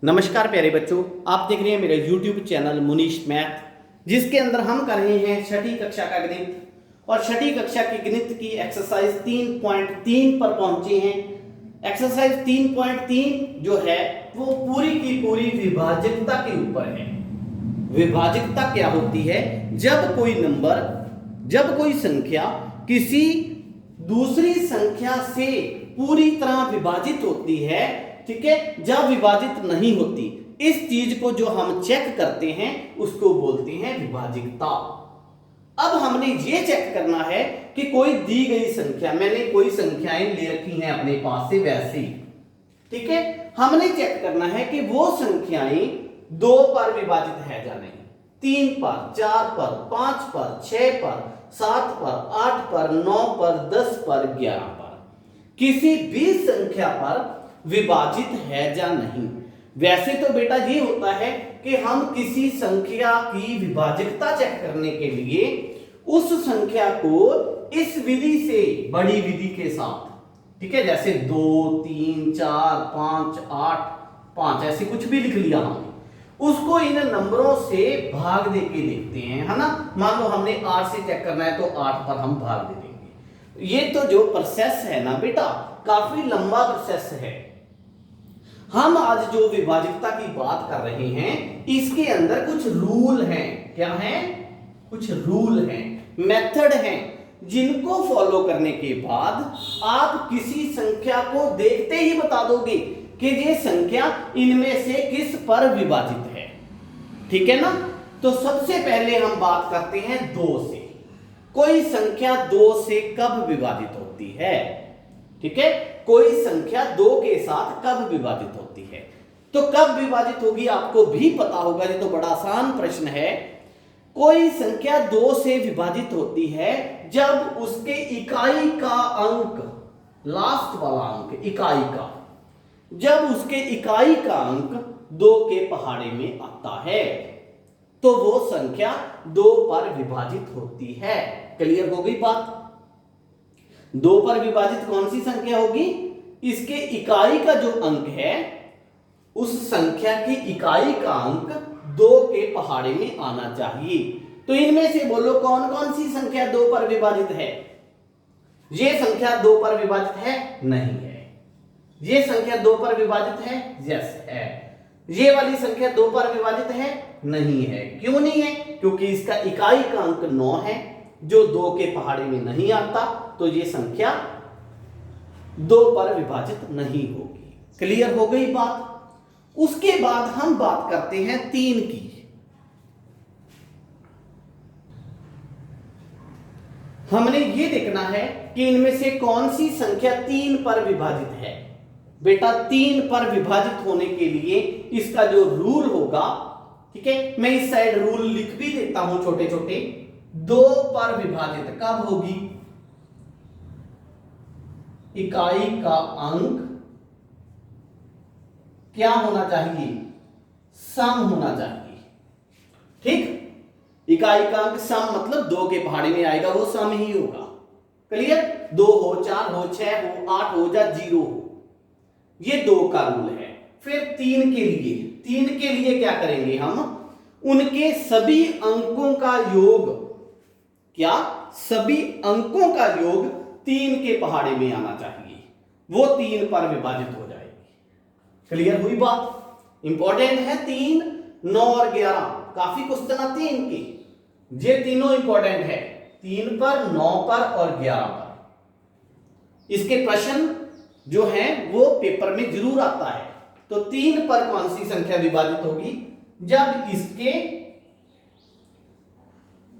नमस्कार प्यारे बच्चों, आप देख रहे हैं मेरा YouTube चैनल मुनीश मैथ, जिसके अंदर हम कर रहे हैं छठी कक्षा का गणित। और छठी कक्षा के गणित की एक्सरसाइज 3.3 पर पहुंचे हैं। एक्सरसाइज 3.3 जो है वो पूरी की पूरी विभाजकता के ऊपर है। विभाजकता क्या होती है? जब कोई संख्या किसी दूसरी संख्या से पूरी तरह विभाजित होती है, ठीक है, जब विभाजित नहीं होती, इस चीज को जो हम चेक करते हैं उसको बोलते हैं विभाजकता। अब हमने ये चेक करना है कि कोई दी गई संख्या, मैंने कोई संख्याएं ले रखी हैं अपने पास से वैसे, ठीक है, हमने चेक करना है कि वो संख्याएं 2 पर विभाजित है या नहीं, 3 पर, 4 पर, 5 पर, 6 पर, 7 पर, 8 पर, 9 पर, 10 पर, 11 पर, किसी भी संख्या पर विभाजित है या नहीं। वैसे तो बेटा ये होता है कि हम किसी संख्या की विभाजकता चेक करने के लिए उस संख्या को इस विधि से, बड़ी विधि के साथ, ठीक है, जैसे 2, 3, 4, 5, 8, 5 ऐसे कुछ भी लिख लिया हमने, उसको इन नंबरों से भाग देके देखते हैं, है ना। मान लो हमने 8 से चेक करना है तो 8 पर हम भाग दे देंगे। ये तो जो प्रोसेस है ना बेटा, काफी लंबा प्रोसेस है। हम आज जो विभाजकता की बात कर रहे हैं, इसके अंदर कुछ रूल हैं। क्या हैं? कुछ रूल हैं, मेथड हैं, जिनको फॉलो करने के बाद आप किसी संख्या को देखते ही बता दोगे कि ये संख्या इनमें से किस पर विभाजित है, ठीक है ना। तो सबसे पहले हम बात करते हैं 2 से। कोई संख्या 2 से कब विभाजित होती है, ठीक है, कोई संख्या 2 के साथ कब विभाजित होती है। तो कब विभाजित होगी आपको भी पता होगा, ये तो बड़ा आसान प्रश्न है। कोई संख्या 2 से विभाजित होती है जब उसके इकाई का अंक, लास्ट वाला अंक इकाई का, जब उसके इकाई का अंक 2 के पहाड़े में आता है तो वो संख्या 2 पर विभाजित होती है। क्लियर हो गई बात? 2 पर विभाजित कौन सी संख्या होगी? इसके इकाई का जो अंक है, उस संख्या की इकाई का अंक 2 के पहाड़े में आना चाहिए। तो इनमें से बोलो कौन कौन सी संख्या 2 पर विभाजित है? ये संख्या 2 पर विभाजित है? नहीं है। ये संख्या 2 पर विभाजित है? यस है। ये वाली संख्या 2 पर विभाजित है? नहीं है। क्यों नहीं है? क्योंकि इसका इकाई का अंक 9 है, जो 2 के पहाड़े में नहीं आता, तो ये संख्या 2 पर विभाजित नहीं होगी। क्लियर हो गई बात? उसके बाद हम बात करते हैं 3 की। हमने ये देखना है कि इनमें से कौन सी संख्या 3 पर विभाजित है। बेटा 3 पर विभाजित होने के लिए इसका जो रूल होगा, ठीक है, मैं इस साइड रूल लिख भी देता हूं छोटे छोटे। 2 पर विभाजित कब होगी? इकाई का अंक क्या होना चाहिए? सम होना चाहिए, ठीक। इकाई का अंक सम मतलब 2 के पहाड़े में आएगा, वो सम ही होगा। क्लियर? 2 हो, 4 हो, 6 हो, 8 हो या 0 हो, ये 2 का रूल है। फिर 3 के लिए क्या करेंगे हम? उनके सभी अंकों का योग, क्या सभी अंकों का योग 3 के पहाड़े में आना चाहिए, वो 3 पर विभाजित हो जाएगी। क्लियर हुई बात? इंपॉर्टेंट है 3, 9 और 11, काफी क्वेश्चन आते हैं इनके, ये तीनों इंपॉर्टेंट है, 3 पर, 9 पर और 11 पर। इसके प्रश्न जो हैं वो पेपर में जरूर आता है। तो 3 पर कौन सी संख्या विभाजित होगी? जब इसके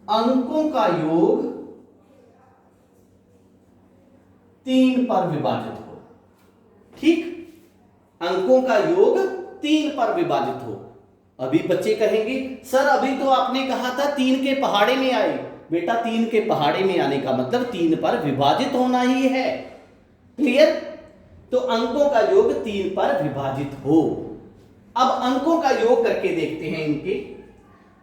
अंकों का योग 3 पर विभाजित हो, ठीक, अंकों का योग 3 पर विभाजित हो। अभी बच्चे कहेंगे सर अभी तो आपने कहा था 3 के पहाड़े में आए। बेटा 3 के पहाड़े में आने का मतलब 3 पर विभाजित होना ही है। क्लियर? तो अंकों का योग 3 पर विभाजित हो। अब अंकों का योग करके देखते हैं इनके।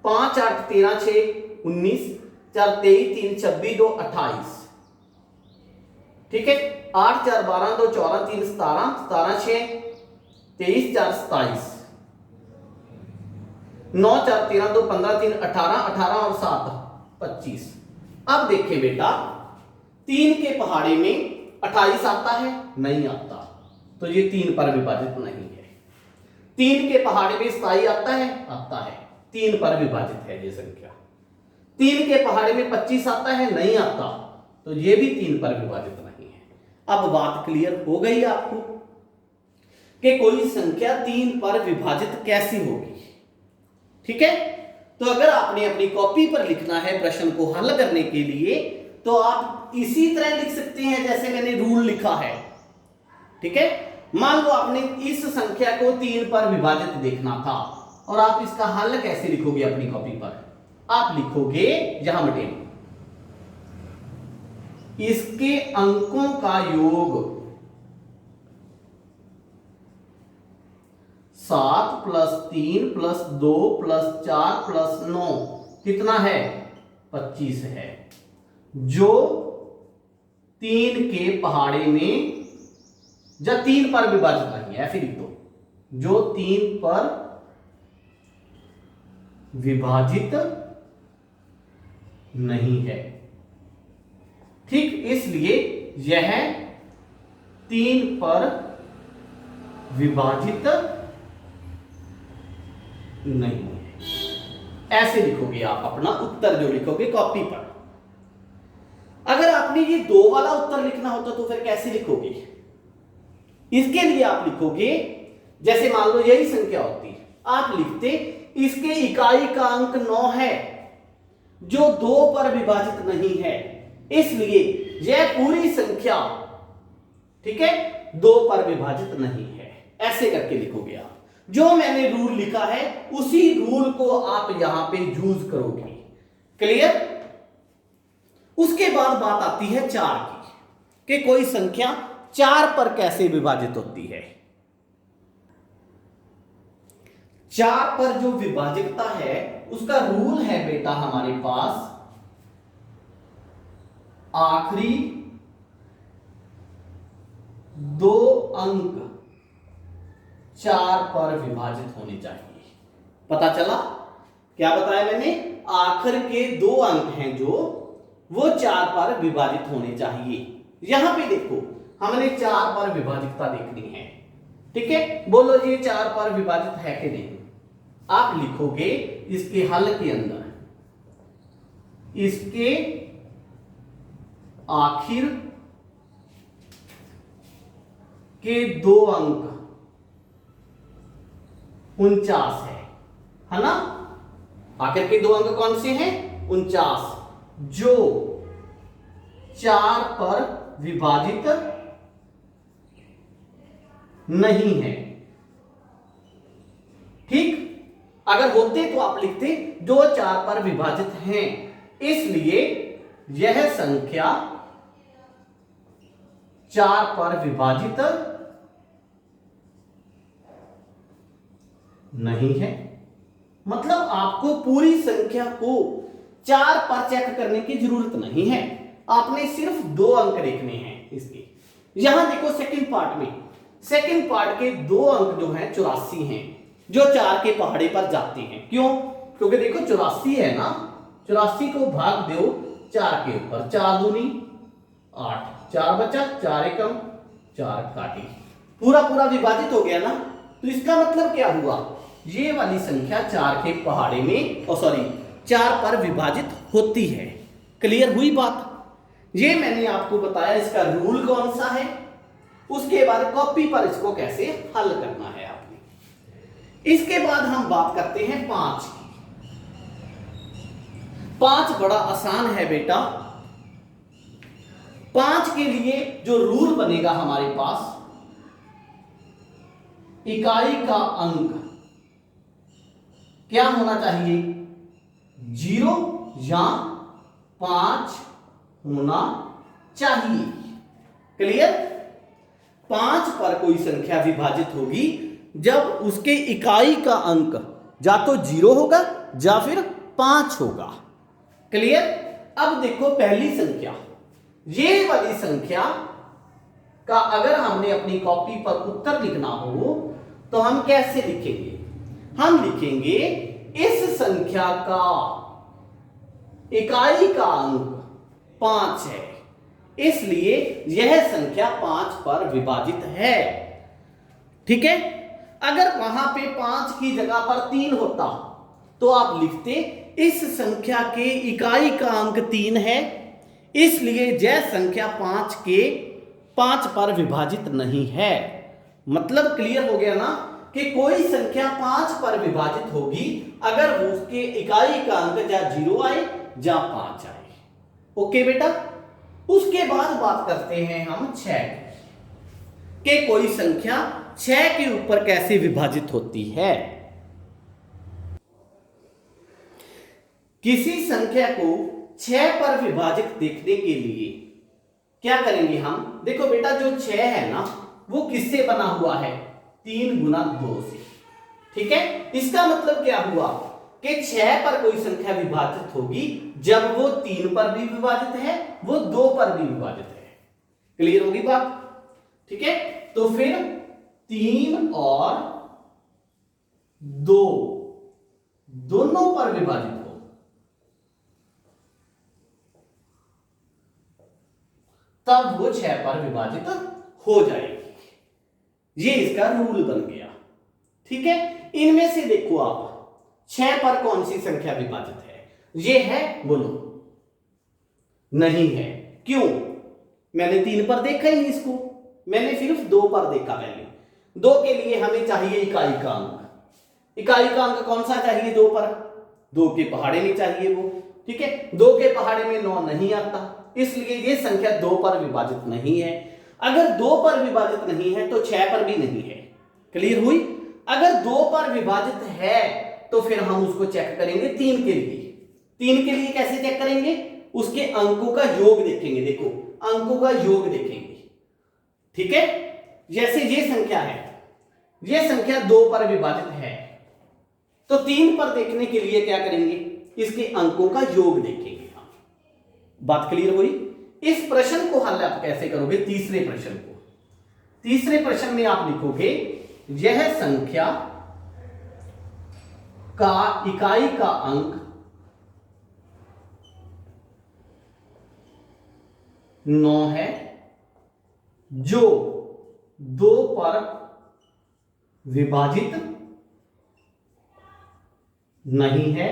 5, 8, 13, 6, 19, 4, 23, 3, 26, 2, 28, ठीक है। 8, 4, 12, 2, 14, 3, 17, 17, 6, 23, 4, 27, 9 4 13 2 15 3 18 18 और 7 25। अब देखिए बेटा 3 के पहाड़े में 28 आता है, नहीं आता, तो ये 3 पर विभाजित नहीं है। 3 के पहाड़े में 27 आता है, 3 पर विभाजित है ये संख्या। 3 के पहाड़े में 25 आता है, नहीं आता, तो ये भी 3 पर विभाजित नहीं है। अब बात क्लियर हो गई आपको कि कोई संख्या 3 पर विभाजित कैसी होगी। ठीक है, तो अगर आपने अपनी कॉपी पर लिखना है प्रश्न को हल करने के लिए, तो आप इसी तरह लिख सकते हैं जैसे मैंने रूल लिखा है। ठीक है, मान लो आपने इस संख्या को 3 पर विभाजित देखना था, और आप इसका हल कैसे लिखोगे अपनी कॉपी पर? आप लिखोगे, यहां बटे इसके अंकों का योग 7 + 3 + 2 + 4 + 9 कितना है? 25 है, जो 3 के पहाड़े में, जब 3 पर विभाजित नहीं है, फिर तो जो 3 पर विभाजित नहीं है। ठीक, इसलिए यह 3 पर विभाजित नहीं है। ऐसे लिखोगे आप अपना उत्तर जो लिखोगे कॉपी पर। अगर आपने ये 2 वाला उत्तर लिखना होता तो फिर कैसे लिखोगे? इसके लिए आप लिखोगे, जैसे मान लो यही संख्या होती, आप लिखते इसके इकाई का अंक 9 है, जो 2 पर विभाजित नहीं है, इसलिए यह पूरी संख्या, ठीक है, 2 पर विभाजित नहीं है। ऐसे करके लिखोगे आप। जो मैंने रूल लिखा है उसी रूल को आप यहां पे यूज करोगे। क्लियर? उसके बाद बात आती है 4 की, कि कोई संख्या 4 पर कैसे विभाजित होती है। 4 पर जो विभाजितता है उसका रूल है बेटा हमारे पास, आखिरी 2 अंक 4 पर विभाजित होने चाहिए। पता चला? क्या बताया मैंने? आखिर के 2 अंक हैं जो वो 4 पर विभाजित होने चाहिए। यहां पे देखो, हमने 4 पर विभाजितता देखनी है। ठीक है, बोलो ये 4 पर विभाजित है कि नहीं? आप लिखोगे इसके हल के अंदर, इसके आखिर के 2 अंक 49 है ना? आखिर के 2 अंक कौन से हैं? 49, जो 4 पर विभाजित नहीं है। ठीक, अगर होते तो आप लिखते जो 4 पर विभाजित हैं, इसलिए यह संख्या 4 पर विभाजित नहीं है। मतलब आपको पूरी संख्या को 4 पर चेक करने की जरूरत नहीं है, आपने सिर्फ 2 अंक देखने हैं इसके। यहां देखो सेकंड पार्ट में, सेकंड पार्ट के 2 अंक जो हैं 84 हैं, जो 4 के पहाड़े पर जाते हैं। क्यों? क्योंकि देखो 84 है ना, 84 को भाग दो 4 के ऊपर, 4 दूनी 8, 4 बचा, 4 एकम 4 काटी, पूरा पूरा विभाजित हो गया ना। तो इसका मतलब क्या हुआ? ये वाली संख्या 4 के पहाड़े में, 4 पर विभाजित होती है। क्लियर हुई बात? ये मैंने आपको बताया इसका रूल कौन सा है, उसके बाद कॉपी पर इसको कैसे हल करना है आपने। इसके बाद हम बात करते हैं 5 की। 5 बड़ा आसान है बेटा। 5 के लिए जो रूल बनेगा हमारे पास, इकाई का अंक क्या होना चाहिए? 0 या 5 होना चाहिए। क्लियर? 5 पर कोई संख्या विभाजित होगी जब उसके इकाई का अंक या तो 0 होगा या फिर 5 होगा। क्लियर? अब देखो पहली संख्या, ये वाली संख्या का अगर हमने अपनी कॉपी पर उत्तर लिखना हो तो हम कैसे लिखेंगे? हम लिखेंगे इस संख्या का इकाई का अंक 5 है, इसलिए यह संख्या 5 पर विभाजित है। ठीक है, अगर वहां पे 5 की जगह पर 3 होता तो आप लिखते इस संख्या के इकाई का अंक 3 है, इसलिए यह संख्या 5 पर विभाजित नहीं है। मतलब क्लियर हो गया ना कि कोई संख्या 5 पर विभाजित होगी अगर उसके इकाई का अंक या 0 आए या 5 आए। ओके बेटा, उसके बाद बात करते हैं हम 6 कि कोई संख्या 6 के ऊपर कैसे विभाजित होती है। किसी संख्या को 6 पर विभाजित देखने के लिए क्या करेंगे हम? देखो बेटा, जो 6 है ना वो किससे बना हुआ है? 3 गुना 2 से। ठीक है, इसका मतलब क्या हुआ कि 6 पर कोई संख्या विभाजित होगी जब वो 3 पर भी विभाजित है, वो 2 पर भी विभाजित है। क्लियर होगी बात? ठीक है, तो फिर 3 और 2 दोनों पर विभाजित हो तब वो 6 पर विभाजित हो जाएगी। ये इसका रूल बन गया। ठीक है, इनमें से देखो आप 6 पर कौन सी संख्या विभाजित है? ये है, बोलो। नहीं है। क्यों? मैंने 3 पर देखा ही नहीं इसको, मैंने सिर्फ 2 पर देखा। पहले 2 के लिए हमें चाहिए इकाई का अंक। इकाई का अंक कौन सा चाहिए? 2 पर। 2 के पहाड़े में चाहिए वो। ठीक है, 2 के पहाड़े में 9 नहीं आता, इसलिए ये संख्या 2 पर विभाजित नहीं है। अगर 2 पर विभाजित नहीं है तो 6 पर भी नहीं है। क्लियर हुई? अगर 2 पर विभाजित है तो फिर हम उसको चेक करेंगे 3 के लिए। 3 के लिए कैसे चेक करेंगे? उसके अंकों का योग देखेंगे। देखो, अंकों का योग देखेंगे। ठीक है, जैसे ये संख्या है, ये संख्या 2 पर विभाजित है, तो 3 पर देखने के लिए क्या करेंगे? इसके अंकों का योग देखेंगे। बात क्लियर हुई? इस प्रश्न को हल आप कैसे करोगे? तीसरे प्रश्न को। तीसरे प्रश्न में आप लिखोगे यह संख्या का इकाई का अंक 9 है जो 2 पर विभाजित नहीं है,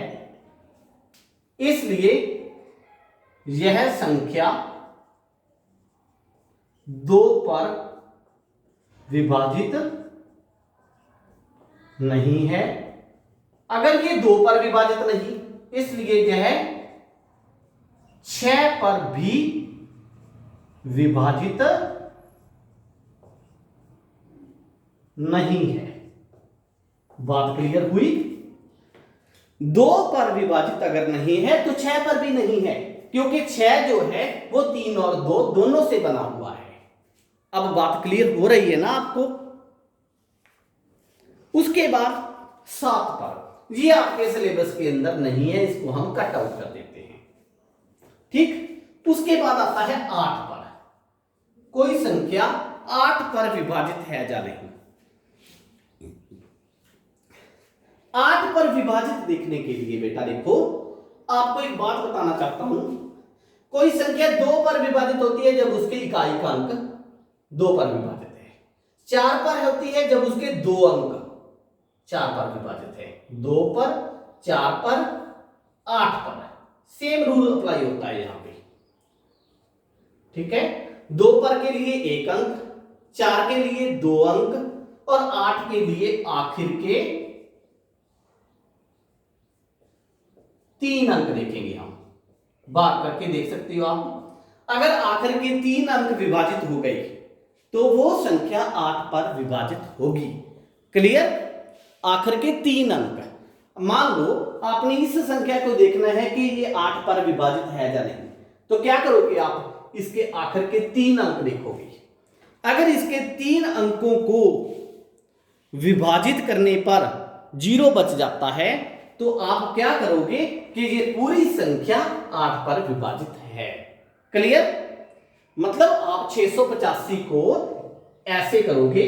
इसलिए यह संख्या 2 पर विभाजित नहीं है। अगर ये 2 पर विभाजित नहीं, इसलिए यह 6 पर भी विभाजित नहीं है। बात क्लियर हुई? 2 पर विभाजित अगर नहीं है तो 6 पर भी नहीं है, क्योंकि 6 जो है वो 3 और 2 दोनों से बना हुआ है। अब बात क्लियर हो रही है ना आपको? उसके बाद 7 पर, ये आपके सिलेबस के अंदर नहीं है, इसको हम कट आउट कर देते हैं। ठीक, उसके बाद आता है 8 पर। कोई संख्या 8 पर विभाजित है या नहीं? 8 पर विभाजित देखने के लिए बेटा देखो, आपको एक बात बताना चाहता हूं। कोई संख्या 2 पर विभाजित होती है जब उसके इकाई का अंक 2 पर विभाजित है। 4 पर होती है जब उसके 2 अंक 4 पर विभाजित है। 2 पर, 4 पर, 8 पर सेम रूल अप्लाई होता है यहां पे। ठीक है, 2 पर के लिए 1 अंक, 4 के लिए 2 अंक और 8 के लिए आखिर के 3 अंक देखेंगे हम। बात करके देख सकते हो आप। अगर आखिर के 3 अंक विभाजित हो गए तो वो संख्या 8 पर विभाजित होगी। क्लियर? आखिर के 3 अंक। मान लो आपने इस संख्या को देखना है कि ये 8 पर विभाजित है या नहीं, तो क्या करोगे आप? इसके आखिर के 3 अंक देखोगे। अगर इसके 3 अंकों को विभाजित करने पर 0 बच जाता है तो आप क्या करोगे कि ये पूरी संख्या 8 पर विभाजित है। क्लियर? मतलब आप 685 को ऐसे करोगे,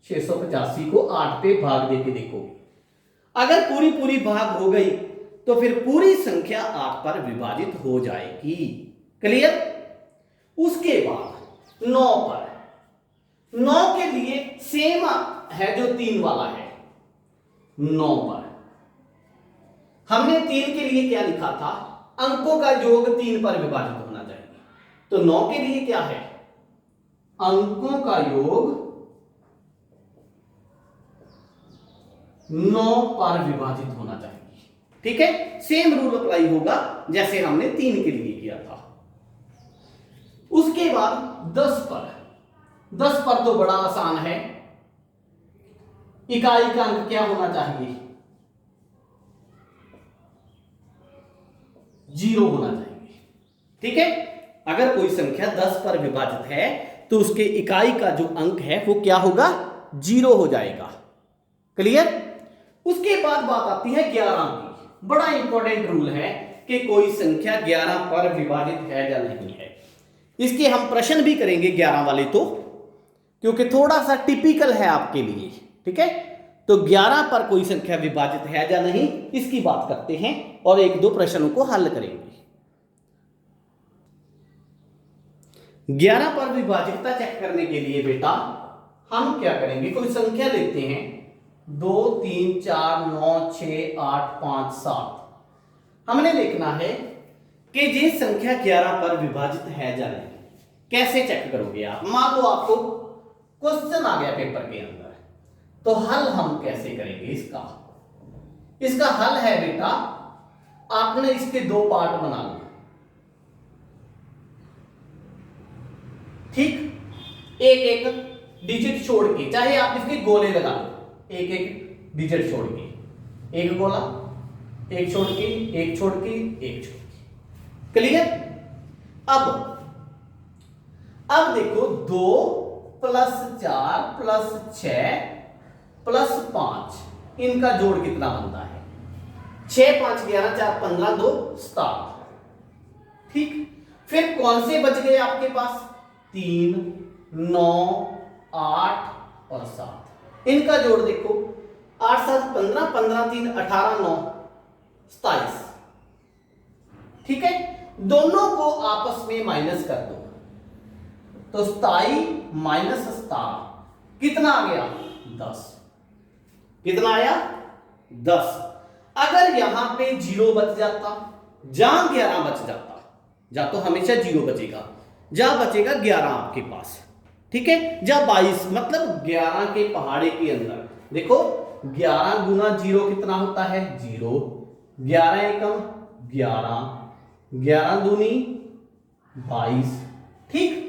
685 को 8 पे भाग देके देखोगे। अगर पूरी पूरी भाग हो गई तो फिर पूरी संख्या 8 पर विभाजित हो जाएगी। क्लियर? उसके बाद 9 पर, 9 के लिए सेम है जो 3 वाला है। 9 पर हमने 3 के लिए क्या लिखा था? अंकों का योग 3 पर विभाजित होना चाहिए। तो 9 के लिए क्या है? अंकों का योग 9 पर विभाजित होना चाहिए। ठीक है, सेम रूल अप्लाई होगा जैसे हमने 3 के लिए किया था। उसके बाद 10 पर, 10 पर तो बड़ा आसान है, इकाई का अंक क्या होना चाहिए? 0 होना चाहिए। ठीक है, अगर कोई संख्या 10 पर विभाजित है तो उसके इकाई का जो अंक है वो क्या होगा? 0 हो जाएगा। क्लियर? उसके बाद बात आती है 11 की। बड़ा इंपॉर्टेंट रूल है कि कोई संख्या 11 पर विभाजित है या नहीं है। इसके हम प्रश्न भी करेंगे 11 वाले, तो क्योंकि थोड़ा सा टिपिकल है आपके लिए। ठीक है, तो 11 पर कोई संख्या विभाजित है या नहीं इसकी बात करते हैं और एक दो प्रश्नों को हल करेंगे। 11 पर विभाजितता चेक करने के लिए बेटा हम क्या करेंगे? कोई संख्या लेते हैं 2 3 4 9 6 8 5 7। हमने देखना है कि ये संख्या 11 पर विभाजित है या नहीं। कैसे चेक करोगे आप? मान लो आपको क्वेश्चन आ गया पेपर के अंदर, तो हल हम कैसे करेंगे इसका? इसका हल है बेटा, आपने इसके 2 पार्ट बना लो। ठीक, एक एक डिजिट छोड़ के, चाहे आप इसके गोले लगा लो, एक एक डिजिट छोड़ के, एक गोला, एक छोड़ के, एक छोड़ के, एक छोड़ के। क्लियर? अब देखो 2 + 4 + 6 + 5, इनका जोड़ कितना बनता है? 6 5 11 4 15 2 7। ठीक, फिर कौन से बच गए आपके पास? 3 9 8 और 7। इनका जोड़ देखो, 8 7 15 15 3 18 9 27। ठीक है, दोनों को आपस में माइनस कर दो, तो 27 - 17 कितना आ गया? 10। कितना आया? 10। अगर यहां पे 0 बच जाता, जहां 11 बच जाता, जा तो हमेशा 0 बचेगा, जा बचेगा 11 आपके पास। ठीक है, जा 22, मतलब 11 के पहाड़े के अंदर देखो 11 × 0 कितना होता है? 0। 11 एकम 11, 11 दूनी 22। ठीक,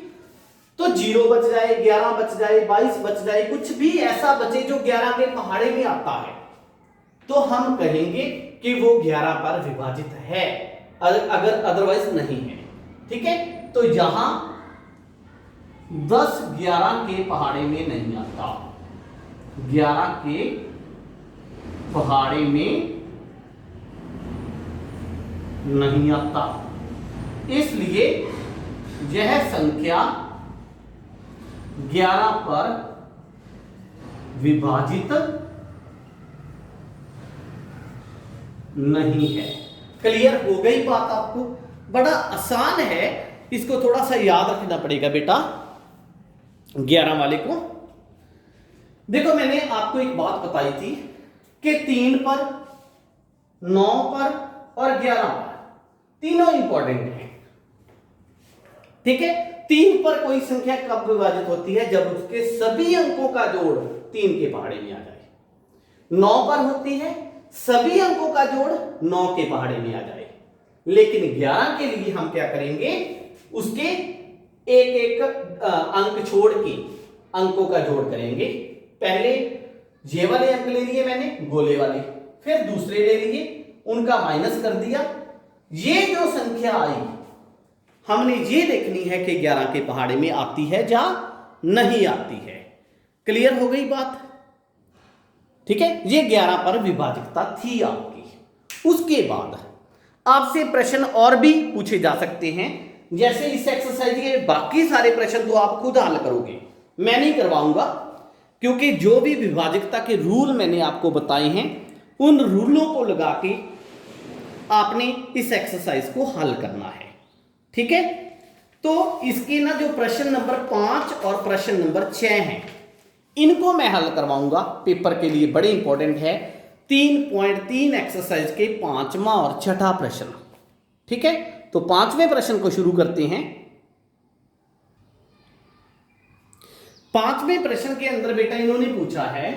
तो 0 बच जाए, 11 बच जाए, 22 बच जाए, कुछ भी ऐसा बचे जो 11 के पहाड़े में आता है, तो हम कहेंगे कि वो 11 पर विभाजित है, अगर अदरवाइज नहीं है। ठीक है, तो यहां 10 11 के पहाड़े में नहीं आता, 11 के पहाड़े में नहीं आता, इसलिए यह संख्या 11 पर विभाजित नहीं है। क्लियर हो गई बात आपको? बड़ा आसान है, इसको थोड़ा सा याद रखना पड़ेगा बेटा 11 वाले को। देखो मैंने आपको एक बात बताई थी कि 3 पर, 9 पर और 11 पर तीनों इंपॉर्टेंट हैं। ठीक है, 3 पर कोई संख्या कब विभाजित होती है? जब उसके सभी अंकों का जोड़ 3 के पहाड़े में आ जाए। 9 पर होती है सभी अंकों का जोड़ 9 के पहाड़े में आ जाए। लेकिन 11 के लिए हम क्या करेंगे? उसके एक एक अंक छोड़ के अंकों का जोड़ करेंगे। पहले ये वाले अंक ले लिए मैंने, गोले वाले, फिर दूसरे ले लिए, उनका माइनस कर दिया। ये जो संख्या आई हमने ये देखनी है कि 11 के पहाड़े में आती है या नहीं आती है। क्लियर हो गई बात? ठीक है, ये 11 पर विभाजितता थी आपकी। उसके बाद आपसे प्रश्न और भी पूछे जा सकते हैं, जैसे इस एक्सरसाइज के बाकी सारे प्रश्न तो आप खुद हल करोगे, मैं नहीं करवाऊंगा, क्योंकि जो भी विभाजितता के रूल मैंने आपको बताए हैं उन रूलों को लगा के आपने इस एक्सरसाइज को हल करना है। ठीक है, तो इसके ना जो प्रश्न नंबर 5 और प्रश्न नंबर 6 हैं, इनको मैं हल करवाऊंगा, पेपर के लिए बड़े इंपॉर्टेंट है। 3.3 एक्सरसाइज के 5वां और 6ठा प्रश्न। ठीक है, तो 5वें प्रश्न को शुरू करते हैं। 5वें प्रश्न के अंदर बेटा इन्होंने पूछा है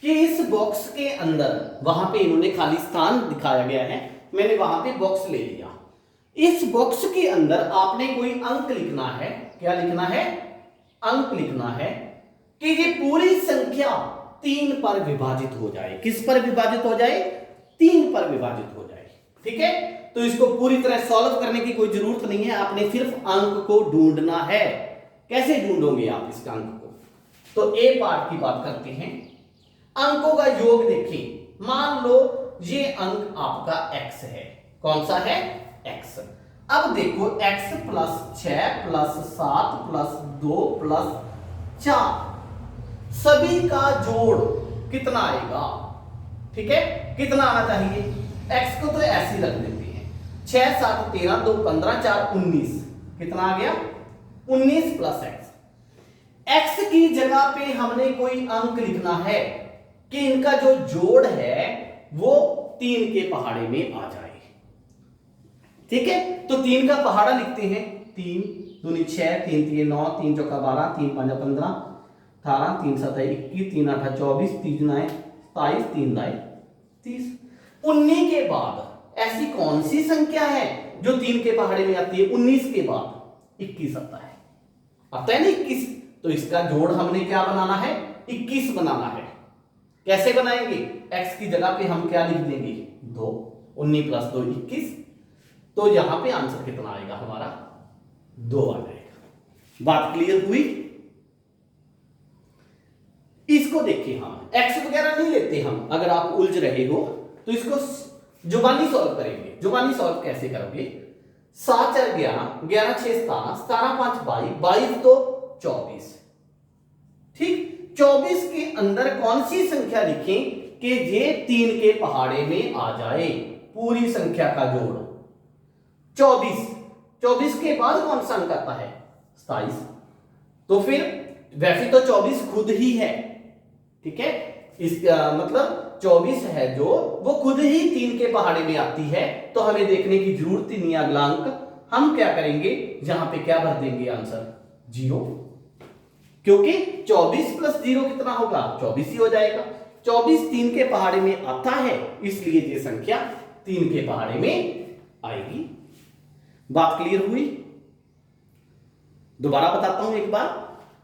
कि इस बॉक्स के अंदर, वहां पे इन्होंने खाली स्थान दिखाया गया है, मैंने वहां पे बॉक्स ले लिया। इस बॉक्स के अंदर आपने कोई अंक लिखना है। क्या लिखना है? अंक लिखना है कि ये पूरी संख्या 3 पर विभाजित हो जाए। किस पर विभाजित हो जाए? 3 पर विभाजित हो जाए। ठीक है, तो इसको पूरी तरह सॉल्व करने की कोई जरूरत नहीं है, आपने सिर्फ अंक को ढूंढना है। कैसे ढूंढोगे आप इस अंक को? तो ए पार्ट की बात करते हैं। अंकों का योग देखिए, मान लो ये अंक आपका x है। कौन सा है? x। अब देखो x plus 6 plus 7 plus 2 plus 4, सभी का जोड़ कितना आएगा? ठीक है, कितना आना चाहिए? x को तो ऐसे ही रख देते हैं, 6 7 13 2 15 4 19, कितना आ गया? 19 प्लस x। x की जगह पे हमने कोई अंक लिखना है कि इनका जो जोड़ है वो 3 के पहाड़े में आ जाए। ठीक है, तो 3 का पहाड़ा लिखते हैं। 3 दूनी 6, 3 3 9, 3 चौका 12, 3 5 15, 18, 3 7 21, 3 8 24, 3 9 27, 3 9 30। 19 के बाद ऐसी कौन सी संख्या है जो 3 के पहाड़े में आती है? 19 के बाद 21 आता है। आता है ना 21, तो इसका जोड़ हमने क्या बनाना है? 21 बनाना है। कैसे बनाएंगे? x की जगह पे हम क्या लिख देंगे? 2। 19 प्लस 2 21, तो यहां पे आंसर कितना आएगा हमारा? 2 आ जाएगा। बात क्लियर हुई? इसको देखिए, हम x वगैरह नहीं लेते हम। अगर आप उलझ रहे हो तो इसको जुबानी सॉल्व करेंगे। जुबानी सॉल्व कैसे करोगे? 7 4 11, 11 6 17, 17 5 22, 22 तो 24। ठीक, 24 के अंदर कौन सी संख्या लिखें कि ये 3 के पहाड़े में आ जाए? पूरी संख्या का जोड़ 24। 24 के बाद कौन सा अंक आता है? 27। तो फिर वैसे तो 24 खुद ही है। ठीक है, इसका मतलब 24 है जो, वो खुद ही 3 के पहाड़े में आती है, तो हमें देखने की जरूरत ही नहीं। अगला अंक हम क्या करेंगे? यहां पे क्या भर देंगे? आंसर 0, क्योंकि 24 प्लस 0 कितना होगा? 24 ही हो जाएगा। 24 3 के पहाड़े में आता है, इसलिए ये संख्या 3 के पहाड़े में आएगी। बात क्लियर हुई? दोबारा बताता हूं एक बार।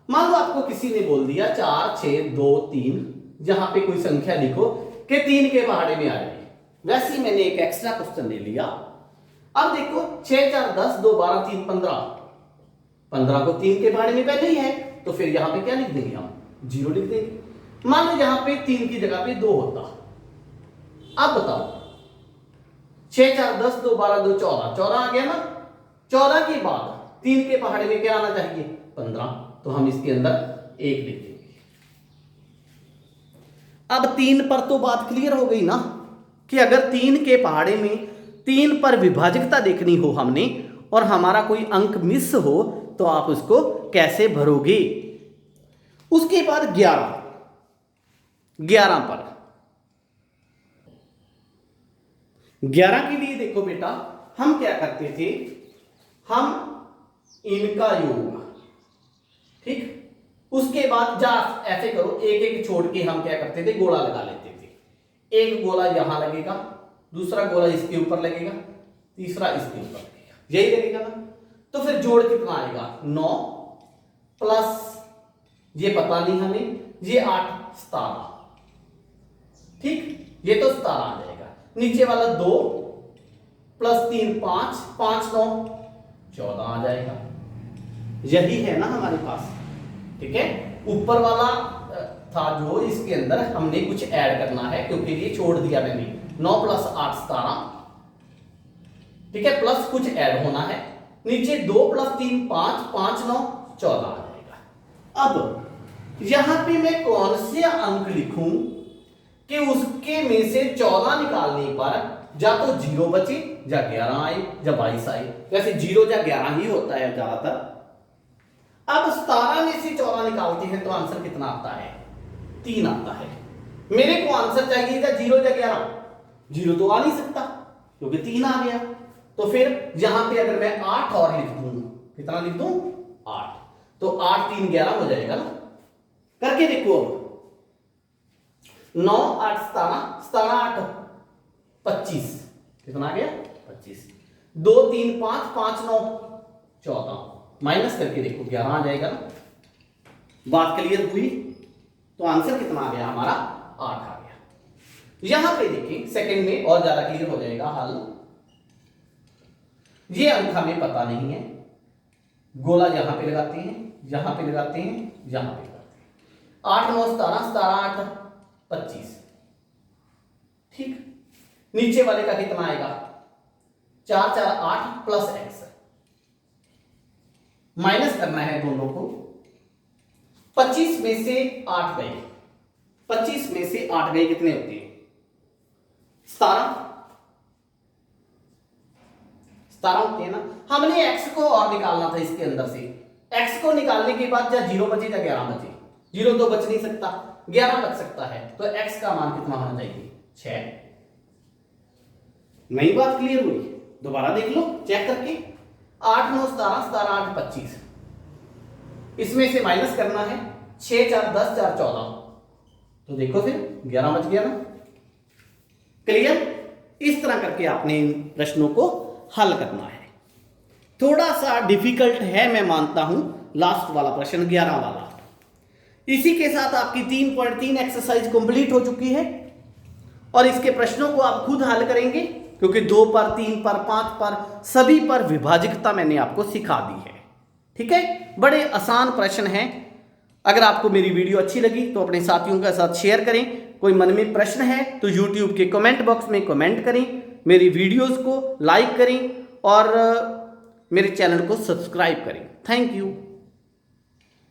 मान लो आपको किसी ने बोल दिया 4 6 2 3, जहां पे कोई संख्या लिखो कि 3 के पहाड़े में आ जाए। वैसे ही मैंने एक एक्स्ट्रा क्वेश्चन ले लिया। अब देखो 6 4 10 2 12 3 15, 15 को 3 के पहाड़े में पहले ही है, तो फिर यहां पे क्या लिख देंगे? हम 0 लिख देंगे। मान लो यहां पे 3 की जगह पे 2 होता। अब बताओ 6 4 10 2 12 2 14, 14 आ गया ना। 14 के बाद 3 के पहाड़े में क्या आना चाहिए? 15, तो हम इसके अंदर 1 लिख देंगे। अब 3 पर तो बात क्लियर हो गई ना, कि अगर 3 के पहाड़े में 3 पर विभाजकता देखनी हो हमने, और हमारा कोई अंक मिस हो, तो आप उसको कैसे भरोगे? उसके बाद 11 पर 11 के लिए देखो बेटा, हम क्या करते थे? हम इनका योग, ठीक, उसके बाद जा ऐसे करो, एक एक छोड़ के हम क्या करते थे? गोला लगा लेते थे। एक गोला यहां लगेगा, दूसरा गोला इसके ऊपर लगेगा, तीसरा इसके ऊपर लगेगा, यही लगेगा ना। तो फिर जोड़ कितना आएगा? 9 प्लस ये पता नहीं हमें, ये 8 17। ठीक, ये तो 17 आ जाएगा। नीचे वाला 2 प्लस 3 5, 5 9 14 आ जाएगा। यही है ना हमारे पास। ठीक है, ऊपर वाला था जो, इसके अंदर हमने कुछ ऐड करना है, क्योंकि ये छोड़ दिया मैंने। 9 प्लस 8 17, ठीक है, प्लस कुछ ऐड होना है। नीचे 2 प्लस 3 5, 5 9 14 आ जाएगा। अब यहां पे मैं कौन से अंक लिखूं कि उसके में से 14 निकालने पर या तो 0 बचे या 11 आए या 22 आए। वैसे 0 या 11 ही होता है ज्यादातर। अब 17 में से 14 निकालते हैं तो आंसर कितना आता है? 3 आता है। मेरे को आंसर चाहिए था 0 या 11। 0 तो आ नहीं सकता क्योंकि 3 आ गया। तो फिर यहां पे अगर मैं 8 और लिख दूं, कितना लिख दूं? 8। तो 8 3 11 हो जाएगा ना। करके देखो अब। 9 8 17, 17 8 25, कितना आ गया? 25। 2 3 5, 5 9 14, माइनस करके देखो 11 आ जाएगा ना। बात क्लियर हुई? तो आंसर कितना आ गया हमारा? 8 आ गया। यहां पे देखिए सेकंड में और ज्यादा क्लियर हो जाएगा हल। ये अंक हमें पता नहीं है, गोला यहां पे लगाते हैं, यहां पे लगाते हैं, यहां पे लगाते हैं। 8 9 17, 17 8 25। ठीक, नीचे वाले का कितना आएगा? 4 4 8 प्लस एक्स। माइनस करना है दोनों को। 25 में से 8 गए, 25 में से 8 गए कितने होते हैं? 17 होते हैं ना। हमने x को और निकालना था इसके अंदर से। x को निकालने के बाद या 0 बचे या 11 बचे। 0 तो बच नहीं सकता, 11 बच सकता है। तो x का मान कितना होना चाहिए? 6। नई बात क्लियर हुई? दोबारा देख लो चेक करके। 8 9 17, 17 8 25। इसमें से माइनस करना है। 6 4 10 4 14। तो देखो फिर 11 बच गया ना। क्लियर? इस तरह करके आपने इन प्रश्नों को हल करना है। थोड़ा सा डिफिकल्ट है मैं मानता हूं, लास्ट वाला प्रश्न 11 वाला। इसी के साथ आपकी 3.3 एक्सरसाइज कंप्लीट हो चुकी है और इसके प्रश्नों को आप खुद हल करेंगे क्योंकि 2 पर 3 पर 5 पर सभी पर विभाजकता मैंने आपको सिखा दी है। ठीक है, बड़े आसान प्रश्न हैं। अगर आपको मेरी वीडियो अच्छी लगी तो अपने साथियों के साथ शेयर करें। कोई मन में प्रश्न है तो YouTube के कमेंट बॉक्स में कमेंट करें, मेरी वीडियोस को लाइक करें और मेरे चैनल को सब्सक्राइब करें। Thank you.